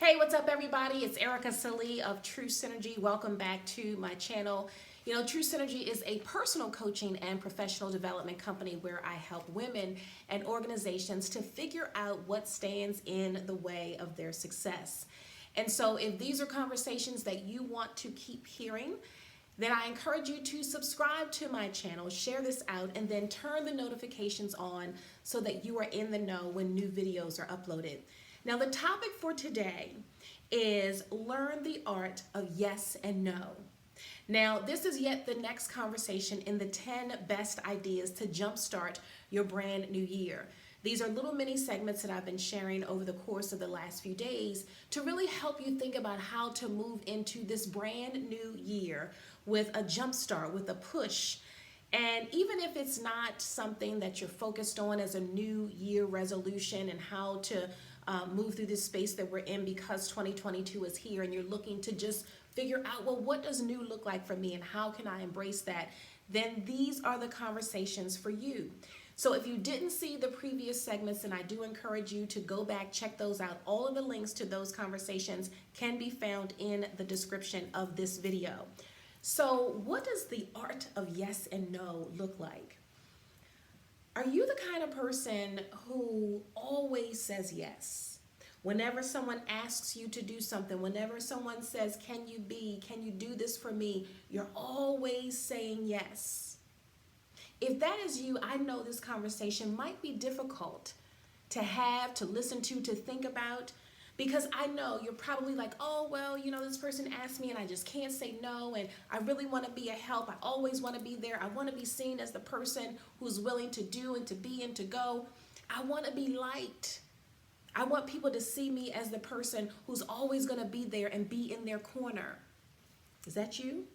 Hey, what's up, everybody? It's Ericka Sallee of True Synergy. Welcome back to my channel. You know, True Synergy is a personal coaching and professional development company where I help women and organizations to figure out what stands in the way of their success. And so if these are conversations that you want to keep hearing, then I encourage you to subscribe to my channel, share this out, and then turn the notifications on so that you are in the know when new videos are uploaded. Now, the topic for today is learn the art of yes and no. Now, this is yet the next conversation in the 10 best ideas to jumpstart your brand new year. These are little mini segments that I've been sharing over the course of the last few days to really help you think about how to move into this brand new year with a jumpstart, with a push. And even if it's not something that you're focused on as a new year resolution and how to move through this space that we're in because 2022 is here and you're looking to just figure out, well, what does new look like for me and how can I embrace that? Then these are the conversations for you. So if you didn't see the previous segments, then I do encourage you to go back, check those out. All of the links to those conversations can be found in the description of this video. So what does the art of yes and no look like? Are you the kind of person who always says yes? Whenever someone asks you to do something, whenever someone says, can you do this for me? You're always saying yes. If that is you, I know this conversation might be difficult to have, to listen to think about, because I know you're probably like, oh, well, you know, this person asked me and I just can't say no, and I really want to be a help. I always want to be there. I want to be seen as the person who's willing to do and to be and to go. I want to be liked. I want people to see me as the person who's always going to be there and be in their corner. Is that you?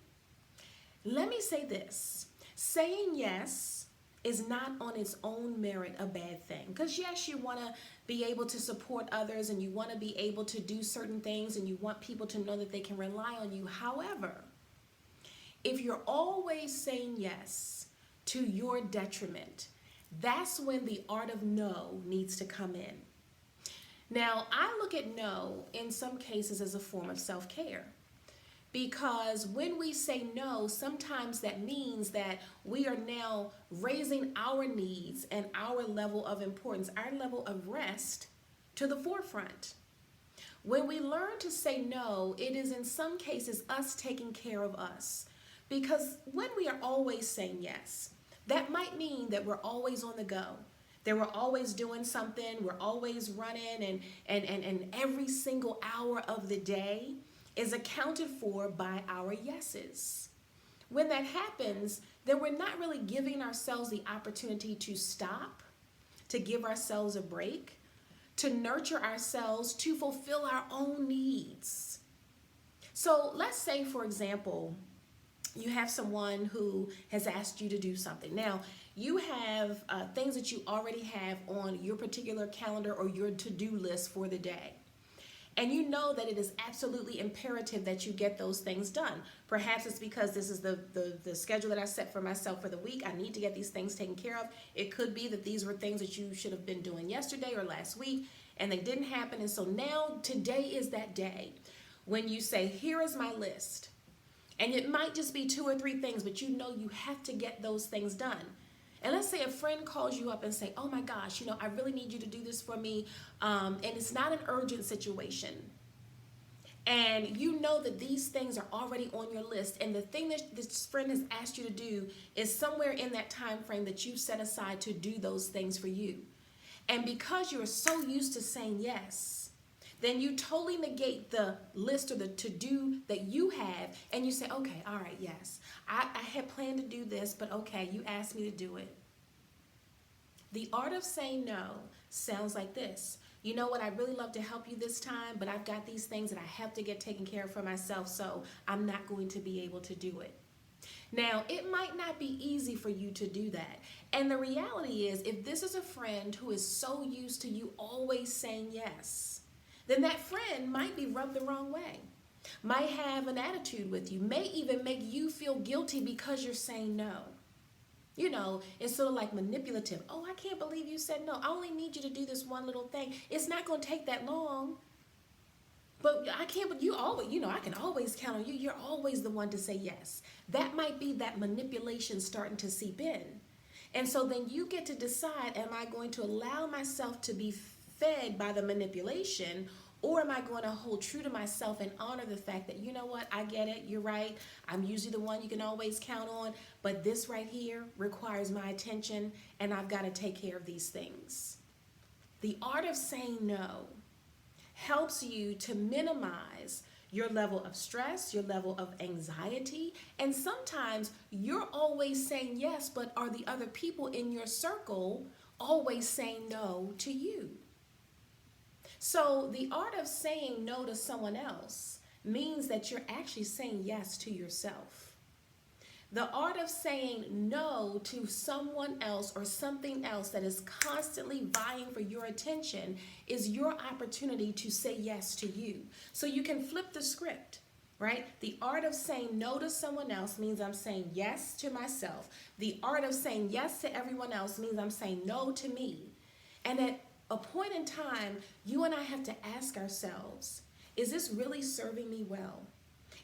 Let me say this. Saying yes is not on its own merit a bad thing. Because yes, you want to be able to support others and you want to be able to do certain things and you want people to know that they can rely on you. However, if you're always saying yes to your detriment, that's when the art of no needs to come in. Now, I look at no in some cases as a form of self-care. Because when we say no, sometimes that means that we are now raising our needs and our level of importance, our level of rest to the forefront. When we learn to say no, it is in some cases us taking care of us. Because when we are always saying yes, that might mean that we're always on the go. That we're always doing something, we're always running, and every single hour of the day is accounted for by our yeses. When that happens, then we're not really giving ourselves the opportunity to stop, to give ourselves a break, to nurture ourselves, to fulfill our own needs. So let's say, for example, you have someone who has asked you to do something. Now, you have things that you already have on your particular calendar or your to-do list for the day. And you know that it is absolutely imperative that you get those things done. Perhaps it's because this is the schedule that I set for myself for the week. I need to get these things taken care of. It could be that these were things that you should have been doing yesterday or last week and they didn't happen. And so now today is that day when you say, here is my list. And it might just be 2 or 3 things, but you know you have to get those things done. And let's say a friend calls you up and say, oh my gosh, you know, I really need you to do this for me. And it's not an urgent situation. And you know that these things are already on your list. And the thing that this friend has asked you to do is somewhere in that time frame that you set aside to do those things for you. And because you're so used to saying yes, then you totally negate the list or the to-do that you have, and you say, okay, all right, yes, I had planned to do this, but okay, you asked me to do it. The art of saying no sounds like this. You know what, I'd really love to help you this time, but I've got these things that I have to get taken care of for myself, so I'm not going to be able to do it. Now, it might not be easy for you to do that. And the reality is, if this is a friend who is so used to you always saying yes, then that friend might be rubbed the wrong way, might have an attitude with you, may even make you feel guilty because you're saying no. You know, it's sort of like manipulative. Oh, I can't believe you said no. I only need you to do this one little thing. It's not going to take that long. can't, but you always, I can always count on you. You're always the one to say yes. That might be that manipulation starting to seep in. And so then you get to decide, am I going to allow myself to be fed by the manipulation, or am I going to hold true to myself and honor the fact that, you know what, I get it, you're right, I'm usually the one you can always count on, but this right here requires my attention, and I've got to take care of these things. The art of saying no helps you to minimize your level of stress, your level of anxiety, and sometimes you're always saying yes, but are the other people in your circle always saying no to you? So the art of saying no to someone else means that you're actually saying yes to yourself. The art of saying no to someone else or something else that is constantly vying for your attention is your opportunity to say yes to you. So you can flip the script, right? The art of saying no to someone else means I'm saying yes to myself. The art of saying yes to everyone else means I'm saying no to me. And at a point in time, you and I have to ask ourselves, is this really serving me well?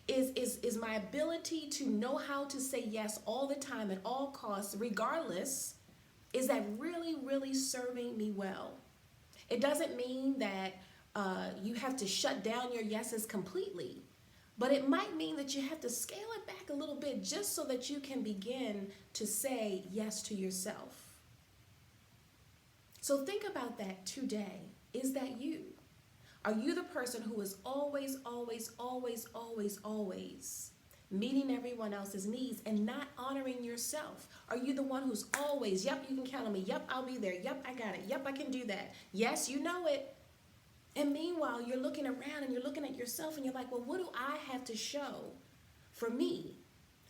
Is my ability to know how to say yes all the time at all costs, regardless, is that really, really serving me well? It doesn't mean that you have to shut down your yeses completely, but it might mean that you have to scale it back a little bit just so that you can begin to say yes to yourself. So think about that today. Is that you? Are you the person who is always, always, always, always, always meeting everyone else's needs and not honoring yourself? Are you the one who's always, yep, you can count on me. Yep, I'll be there. Yep, I got it. Yep, I can do that. Yes, you know it. And meanwhile, you're looking around and you're looking at yourself and you're like, well, what do I have to show for me?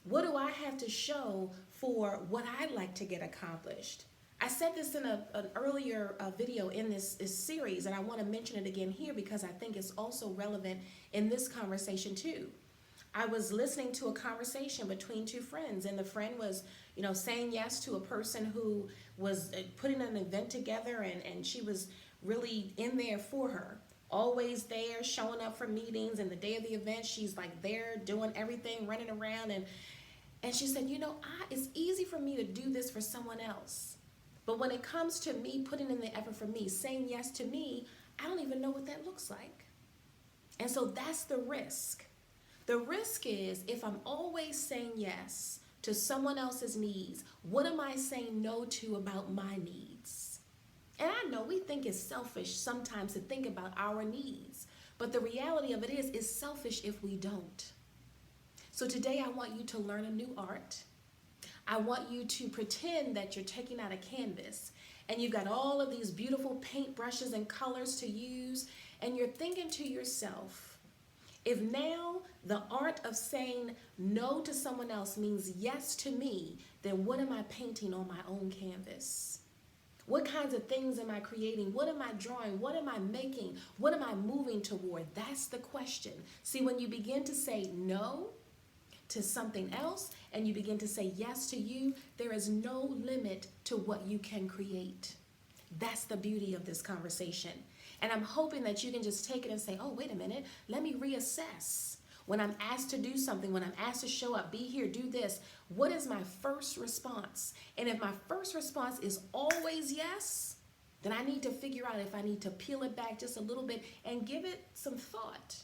What do I have to show for what I'd like to get accomplished? I said this in an earlier video in this series, and I want to mention it again here because I think it's also relevant in this conversation too. I was listening to a conversation between two friends, and the friend was, saying yes to a person who was putting an event together, and she was really in there for her. Always there, showing up for meetings, and the day of the event, she's like there doing everything, running around, and she said, it's easy for me to do this for someone else. But when it comes to me putting in the effort for me, saying yes to me, I don't even know what that looks like. And so that's the risk. The risk is if I'm always saying yes to someone else's needs, what am I saying no to about my needs? And I know we think it's selfish sometimes to think about our needs, but the reality of it is it's selfish if we don't. So today I want you to learn a new art. I want you to pretend that you're taking out a canvas and you've got all of these beautiful paint brushes and colors to use, and you're thinking to yourself, if now the art of saying no to someone else means yes to me, then what am I painting on my own canvas? What kinds of things am I creating? What am I drawing? What am I making? What am I moving toward? That's the question. See, when you begin to say no to something else and you begin to say yes to you, there is no limit to what you can create. That's the beauty of this conversation. And I'm hoping that you can just take it and say, oh, wait a minute, let me reassess. When I'm asked to do something, when I'm asked to show up, be here, do this, what is my first response? And if my first response is always yes, then I need to figure out if I need to peel it back just a little bit and give it some thought.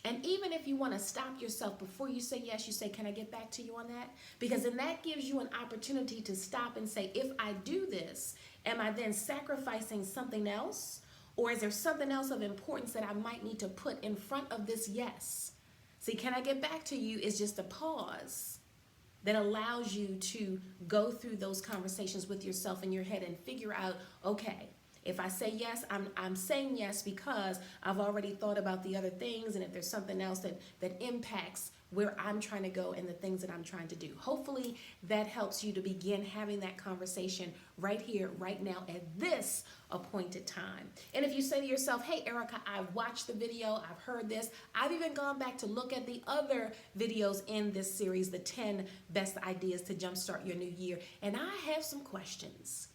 And even if you want to stop yourself before you say yes, you say, can I get back to you on that? Because then that gives you an opportunity to stop and say, if I do this, am I then sacrificing something else? Or is there something else of importance that I might need to put in front of this yes? See, can I get back to you is just a pause that allows you to go through those conversations with yourself in your head and figure out, okay, if I say yes, I'm saying yes because I've already thought about the other things, and if there's something else that impacts where I'm trying to go and the things that I'm trying to do. Hopefully that helps you to begin having that conversation right here, right now, at this appointed time. And if you say to yourself, hey, Ericka, I've watched the video, I've heard this, I've even gone back to look at the other videos in this series, the 10 best ideas to jumpstart your new year, and I have some questions.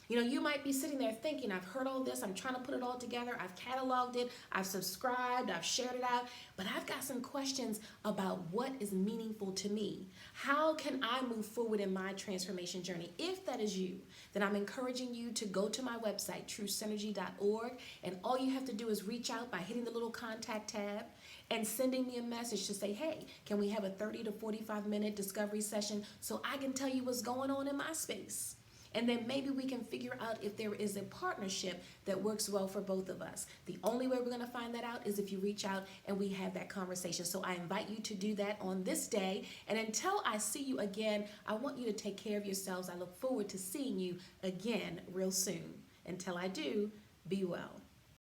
You might be sitting there thinking, I've heard all this, I'm trying to put it all together, I've cataloged it, I've subscribed, I've shared it out, but I've got some questions about what is meaningful to me. How can I move forward in my transformation journey? If that is you, then I'm encouraging you to go to my website, truesynergy.org, and all you have to do is reach out by hitting the little contact tab and sending me a message to say, hey, can we have a 30 to 45-minute discovery session so I can tell you what's going on in my space? And then maybe we can figure out if there is a partnership that works well for both of us. The only way we're going to find that out is if you reach out and we have that conversation. So I invite you to do that on this day. And until I see you again, I want you to take care of yourselves. I look forward to seeing you again real soon. Until I do, be well.